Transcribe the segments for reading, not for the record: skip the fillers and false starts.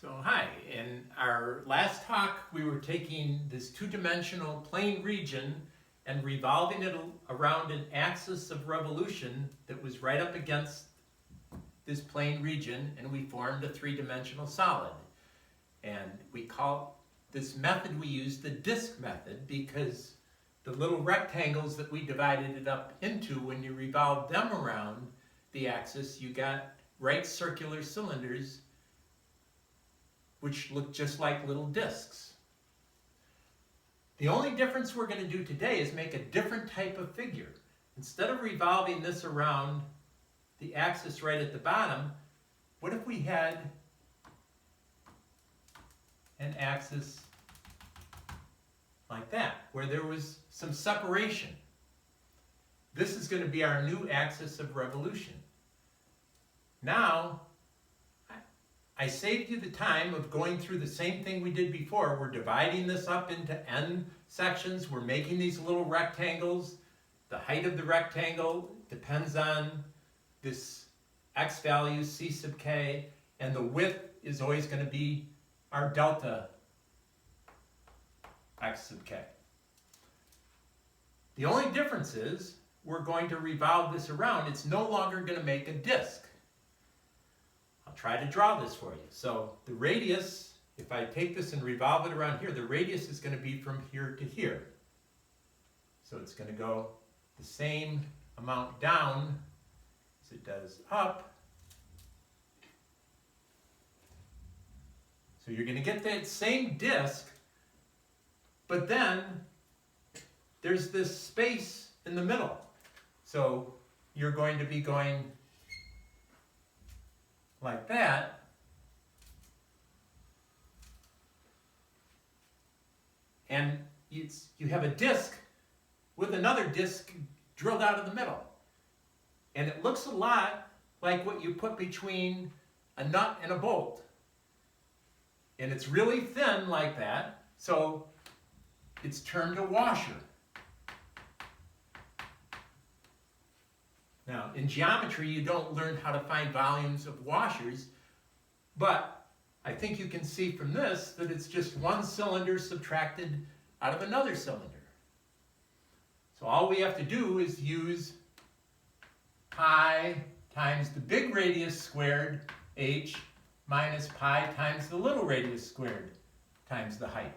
So hi, in our last talk we were taking this two-dimensional plane region and revolving it around an axis of revolution that was right up against this plane region, and we formed a three-dimensional solid. And we call this method we use the disk method because the little rectangles that we divided it up into, when you revolve them around the axis, you got right circular cylinders which look just like little discs. The only difference we're going to do today is make a different type of figure. Instead of revolving this around the axis right at the bottom, what if we had an axis like that, where there was some separation? This is going to be our new axis of revolution. Now, I saved you the time of going through the same thing we did before. We're dividing this up into n sections. We're making these little rectangles. The height of the rectangle depends on this x value, c sub k, and the width is always going to be our delta x sub k. The only difference is we're going to revolve this around. It's no longer going to make a disk. I'll try to draw this for you. So the radius, if I take this and revolve it around here, the radius is going to be from here to here. So it's going to go the same amount down as it does up. So you're going to get that same disk, but then there's this space in the middle. So you're going to be going like that, and you have a disk with another disk drilled out of the middle. And it looks a lot like what you put between a nut and a bolt. And it's really thin like that, so it's termed a washer. Now, in geometry, you don't learn how to find volumes of washers, but I think you can see from this that it's just one cylinder subtracted out of another cylinder. So all we have to do is use pi times the big radius squared, h, minus pi times the little radius squared times the height.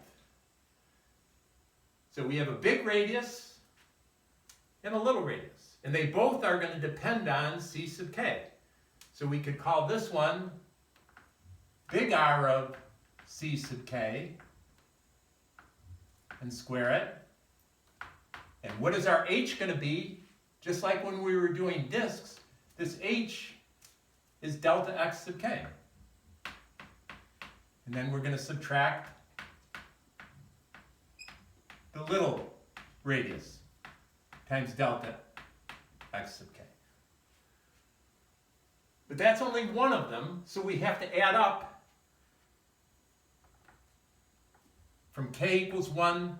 So we have a big radius and a little radius. And they both are going to depend on c sub k. So we could call this one big R of c sub k and square it. And what is our h going to be? Just like when we were doing disks, this h is delta x sub k. And then we're going to subtract the little radius times delta x sub k. But that's only one of them, so we have to add up from k equals 1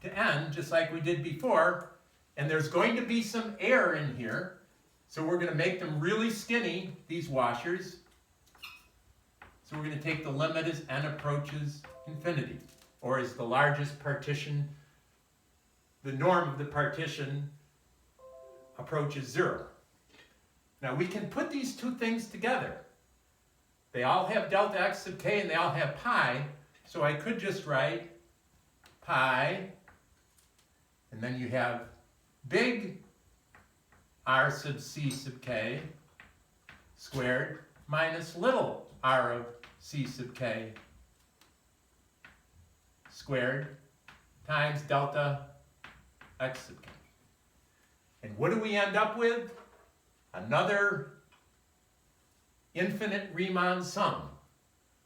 to n, just like we did before, and there's going to be some air in here, so we're going to make them really skinny, these washers. So we're going to take the limit as n approaches infinity, or as the largest partition, the norm of the partition approaches 0. Now we can put these two things together. They all have delta x sub k and they all have pi, so I could just write pi, and then you have big R sub c sub k squared minus little r of c sub k squared times delta x sub k. And what do we end up with? Another infinite Riemann sum,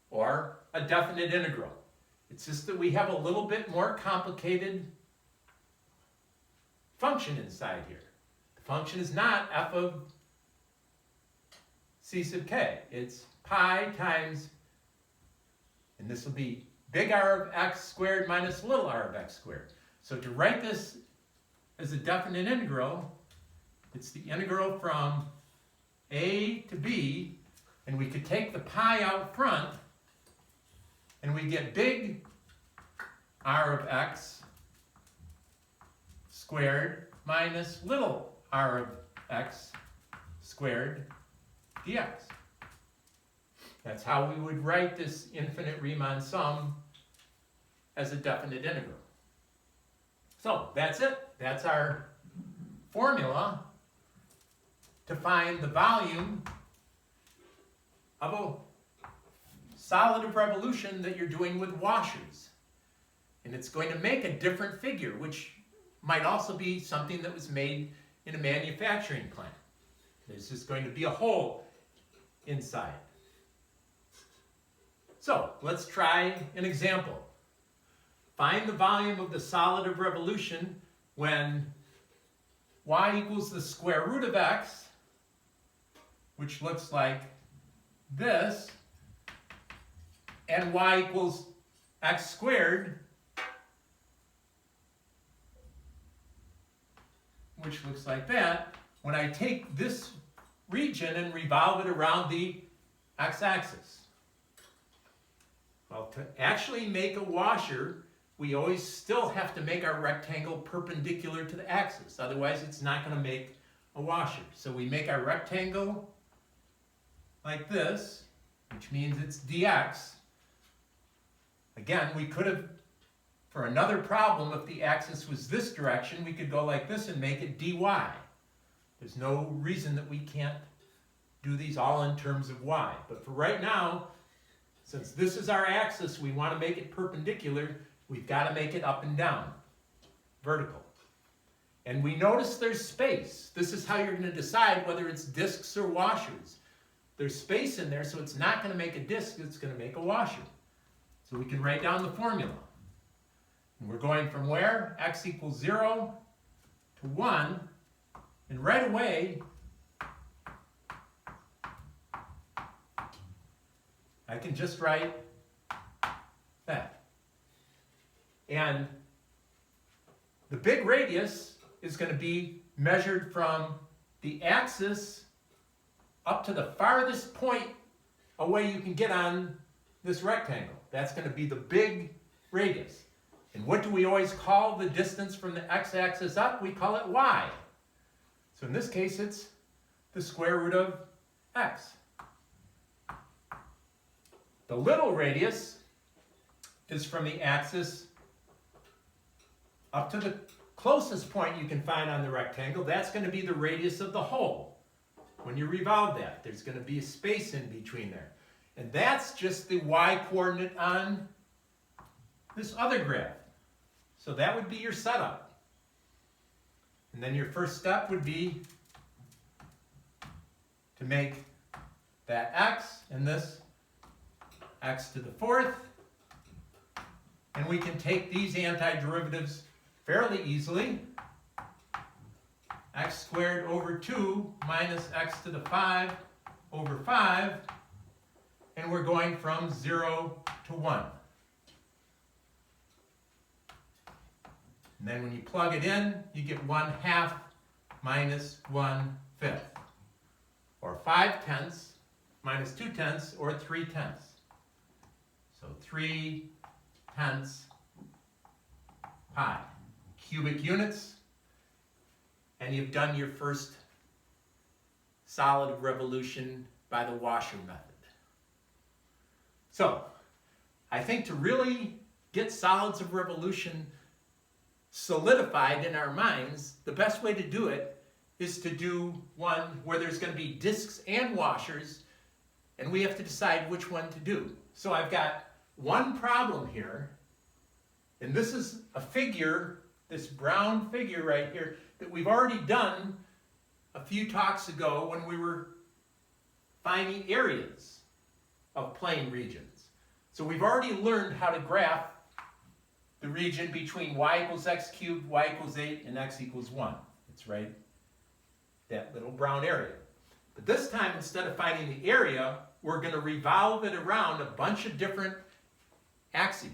or a definite integral. It's just that we have a little bit more complicated function inside here. The function is not f of c sub k. It's pi times, and this will be big R of x squared minus little r of x squared. So to write this as a definite integral, it's the integral from a to b, and we could take the pi out front And we get big R of x squared minus little r of x squared dx. That's how we would write this infinite Riemann sum as a definite integral. So that's it. That's our formula to find the volume of a solid of revolution that you're doing with washers. And it's going to make a different figure, which might also be something that was made in a manufacturing plant. There's just going to be a hole inside. So let's try an example. Find the volume of the solid of revolution when y equals the square root of x, which looks like this, and y equals x squared, which looks like that, when I take this region and revolve it around the x-axis. Well, to actually make a washer, we always still have to make our rectangle perpendicular to the axis. Otherwise, it's not going to make a washer. So we make our rectangle like this, which means it's dx. Again, we could have, for another problem, if the axis was this direction, we could go like this and make it dy. There's no reason that we can't do these all in terms of y. But for right now, since this is our axis, we want to make it perpendicular, we've got to make it up and down, vertical. And we notice there's space. This is how you're going to decide whether it's discs or washers. There's space in there, so it's not going to make a disc, it's going to make a washer. So we can write down the formula. And we're going from where? X equals 0 to 1. And right away, I can just write that. And the big radius is going to be measured from the axis up to the farthest point away you can get on this rectangle. That's going to be the big radius. And what do we always call the distance from the x-axis up? We call it y. So in this case, it's the square root of x. The little radius is from the axis up to the closest point you can find on the rectangle. That's going to be the radius of the hole. When you revolve that, there's going to be a space in between there. And that's just the y-coordinate on this other graph. So that would be your setup. And then your first step would be to make that x and this x to the fourth. And we can take these antiderivatives fairly easily. X squared over 2 minus x to the 5 over 5. And we're going from 0 to 1. And then when you plug it in, you get 1/2 minus 1/5. Or 5/10 minus 2/10 or 3/10. So 3/10 pi. Cubic units. And you've done your first solid of revolution by the washer method. So, I think to really get solids of revolution solidified in our minds, the best way to do it is to do one where there's going to be discs and washers, and we have to decide which one to do. So I've got one problem here, and this is a figure, this brown figure right here, that we've already done a few talks ago when we were finding areas of plane regions. So we've already learned how to graph the region between y equals x cubed, y equals 8, and x equals 1. It's right, that little brown area. But this time, instead of finding the area, we're going to revolve it around a bunch of different axes.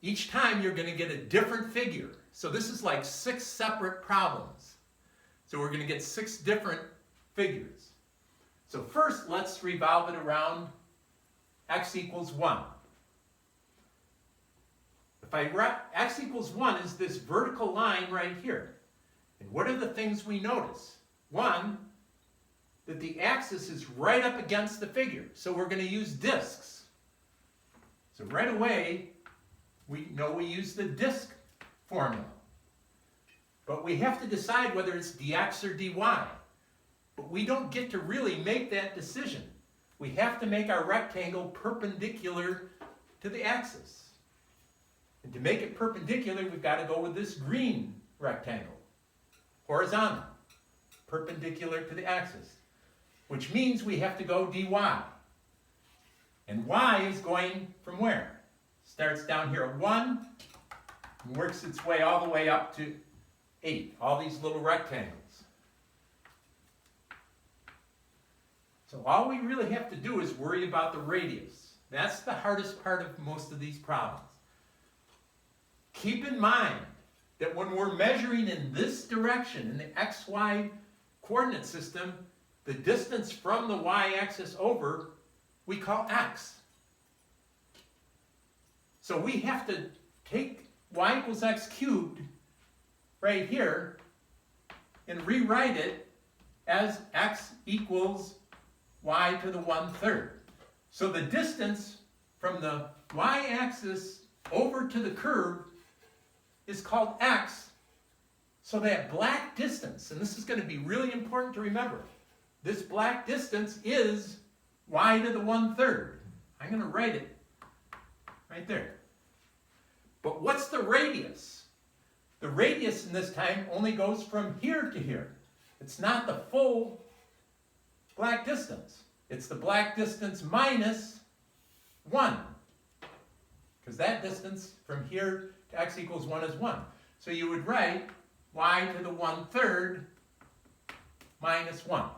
Each time you're going to get a different figure. So this is like 6 separate problems. So we're going to get 6 different figures. So first, let's revolve it around x equals 1. if I write x equals 1 is this vertical line right here. And what are the things we notice? One, that the axis is right up against the figure. So we're going to use discs. So right away, we know we use the disc formula. But we have to decide whether it's dx or dy. But we don't get to really make that decision. We have to make our rectangle perpendicular to the axis. And to make it perpendicular, we've got to go with this green rectangle. Horizontal, perpendicular to the axis. Which means we have to go dy. And y is going from where? Starts down here at 1 and works its way all the way up to 8. All these little rectangles. So all we really have to do is worry about the radius. That's the hardest part of most of these problems. Keep in mind that when we're measuring in this direction, in the xy coordinate system, the distance from the y-axis over, we call x. So we have to take y equals x cubed right here and rewrite it as x equals y to the 1/3. So the distance from the y-axis over to the curve is called x. So that black distance, and this is going to be really important to remember, this black distance is y to the 1/3. I'm going to write it right there. But what's the radius? The radius in this time only goes from here to here. It's not the full black distance. It's the black distance minus 1. Because that distance from here to x equals 1 is 1. So you would write y to the 1/3 minus 1.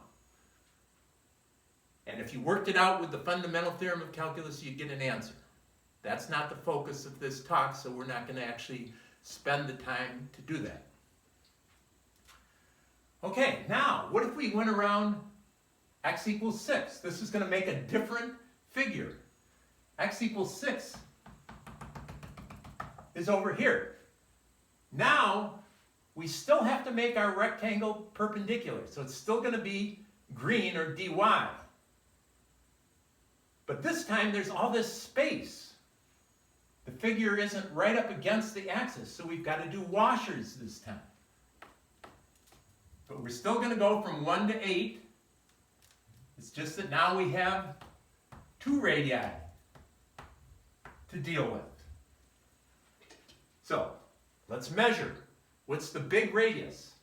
And if you worked it out with the fundamental theorem of calculus, you'd get an answer. That's not the focus of this talk, so we're not going to actually spend the time to do that. Okay, now, what if we went around x equals 6? This is going to make a different figure. X equals 6 is over here. Now, we still have to make our rectangle perpendicular, so it's still going to be green or dy. But this time, there's all this space. The figure isn't right up against the axis, so we've got to do washers this time. But we're still going to go from 1 to 8. It's just that now we have 2 radii to deal with. So, let's measure. What's the big radius?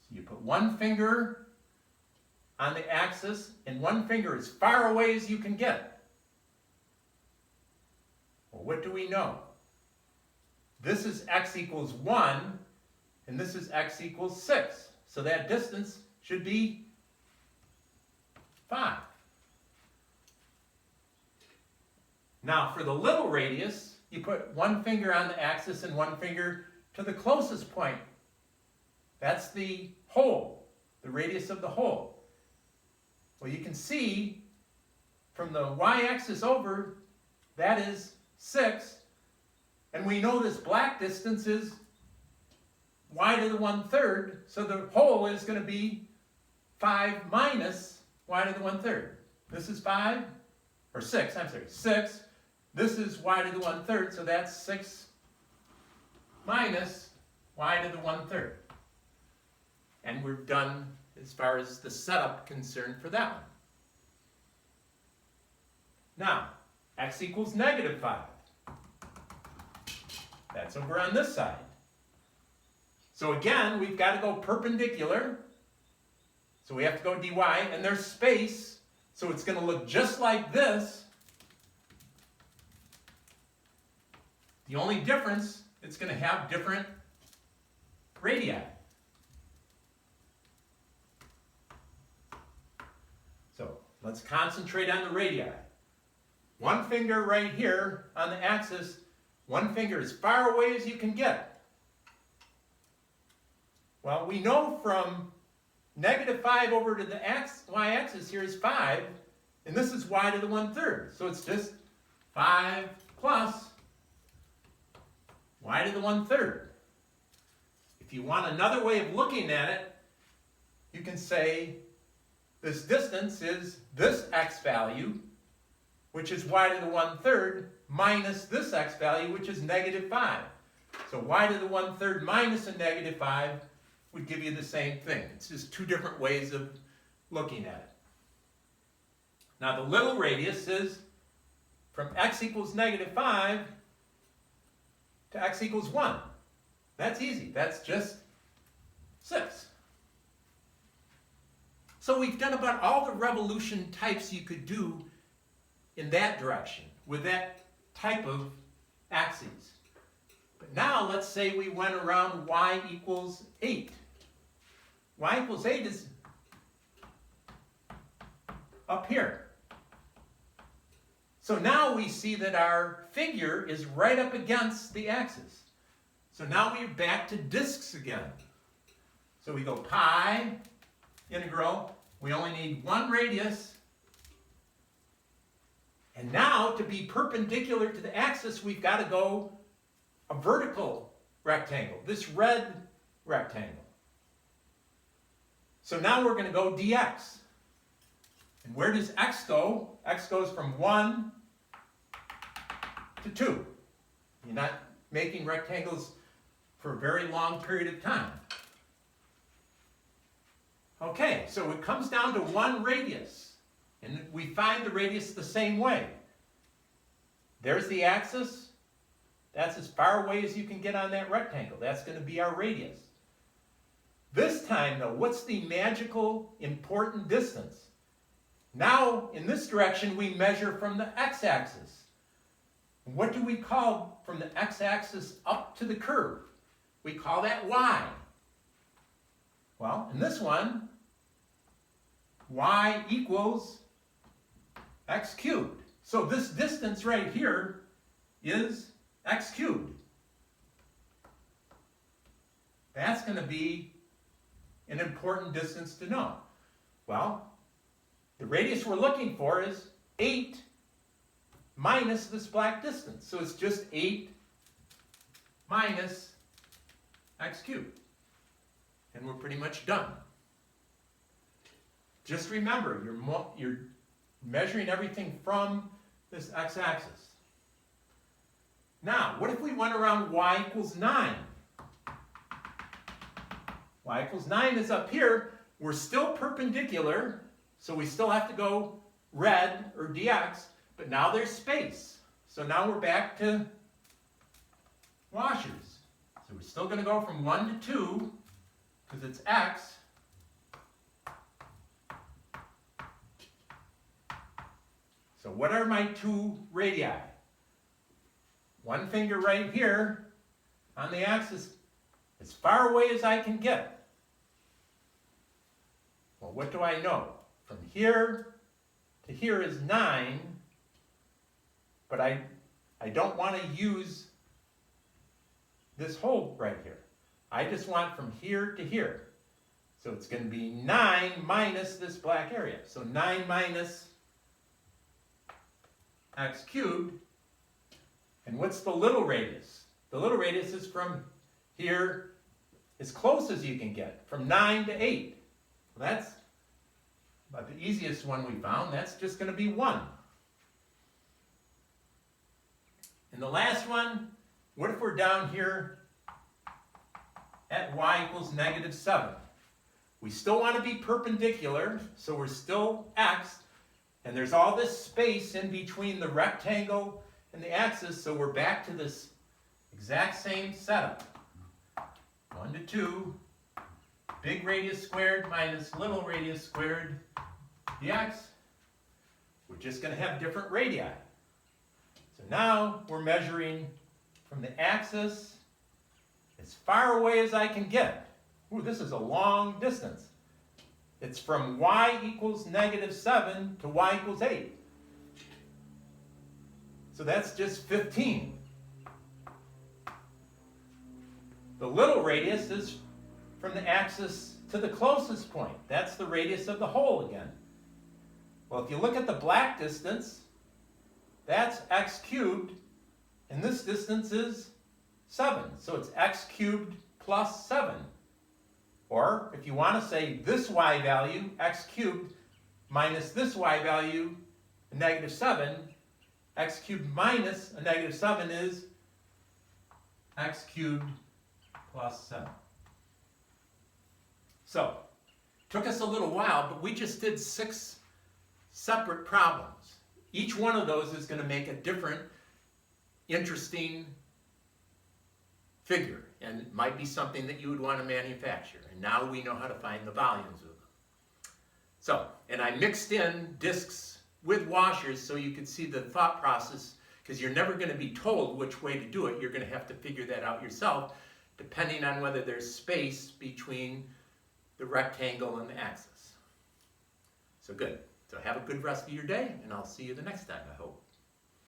So you put one finger on the axis and one finger as far away as you can get. Well, what do we know? This is x equals 1, and this is x equals 6. So that distance should be 5. Now, for the little radius, you put one finger on the axis and one finger to the closest point. That's the hole, the radius of the hole. Well, you can see from the y-axis over, that is 6, and we know this black distance is y to the 1/3, so the hole is going to be 5 minus y to the 1/3. This is 5, or 6, I'm sorry, 6. This is y to the 1/3, so that's 6 minus y to the 1/3. And we're done as far as the setup concerned for that one. Now, x equals -5. That's over on this side. So again, we've got to go perpendicular. So we have to go dy, and there's space, so it's going to look just like this. The only difference, it's going to have different radii. So let's concentrate on the radii. One finger right here on the axis, one finger as far away as you can get. Well, we know from -5 over to the y-axis here is 5, and this is y to the 1/3. So it's just 5 plus y to the 1/3. If you want another way of looking at it, you can say this distance is this x value, which is y to the 1/3, minus this x value, which is -5. So y to the 1/3 minus a -5 would give you the same thing. It's just two different ways of looking at it. Now the little radius is from x equals -5 to x equals 1. That's easy. That's just 6. So we've done about all the revolution types you could do in that direction with that type of axes. But now let's say we went around y equals 8. Y equals 8 is up here. So now we see that our figure is right up against the axis. So now we're back to discs again. So we go pi integral. We only need one radius. And now to be perpendicular to the axis, we've got to go a vertical rectangle, this red rectangle. So now we're going to go dx. And where does x go? X goes from 1 to 2. You're not making rectangles for a very long period of time. Okay, so it comes down to one radius. And we find the radius the same way. There's the axis. That's as far away as you can get on that rectangle. That's going to be our radius. This time, though, what's the magical important distance? Now, in this direction, we measure from the x-axis. What do we call from the x-axis up to the curve? We call that y. Well, in this one, y equals x cubed. So this distance right here is x cubed. That's going to be an important distance to know. Well, the radius we're looking for is 8 minus this black distance. So it's just 8 minus x cubed. And we're pretty much done. Just remember, you're measuring everything from this x-axis. Now, what if we went around y equals 9? Y equals 9 is up here. We're still perpendicular, so we still have to go red, or dx, but now there's space. So now we're back to washers. So we're still going to go from 1 to 2, because it's x. So what are my two radii? One finger right here on the axis, as far away as I can get. Well, what do I know? From here to here is 9, but I don't want to use this hole right here. I just want from here to here. So it's going to be 9 minus this black area. So 9 minus x cubed. And what's the little radius? The little radius is from here as close as you can get, from 9 to 8. Well, that's about the easiest one we found. That's just going to be 1. And the last one, what if we're down here at y equals -7? We still want to be perpendicular, so we're still x, and there's all this space in between the rectangle and the axis, so we're back to this exact same setup. 1 to 2, big radius squared minus little radius squared dx. We're just going to have different radii. So now we're measuring from the axis as far away as I can get. Ooh, this is a long distance. It's from y equals -7 to y equals 8. So that's just 15. The little radius is from the axis to the closest point. That's the radius of the hole again. Well, if you look at the black distance, that's x cubed, and this distance is 7. So it's x cubed plus 7. Or if you want to say this y value, x cubed, minus this y value, a negative 7, x cubed minus a negative 7 is x cubed plus 7. So, took us a little while, but we just did 6 separate problems. Each one of those is going to make a different, interesting figure, and it might be something that you would want to manufacture. And now we know how to find the volumes of them. So, and I mixed in discs with washers so you could see the thought process, because you're never going to be told which way to do it. You're going to have to figure that out yourself, depending on whether there's space between the rectangle and the axis. So good. So have a good rest of your day, and I'll see you the next time, I hope.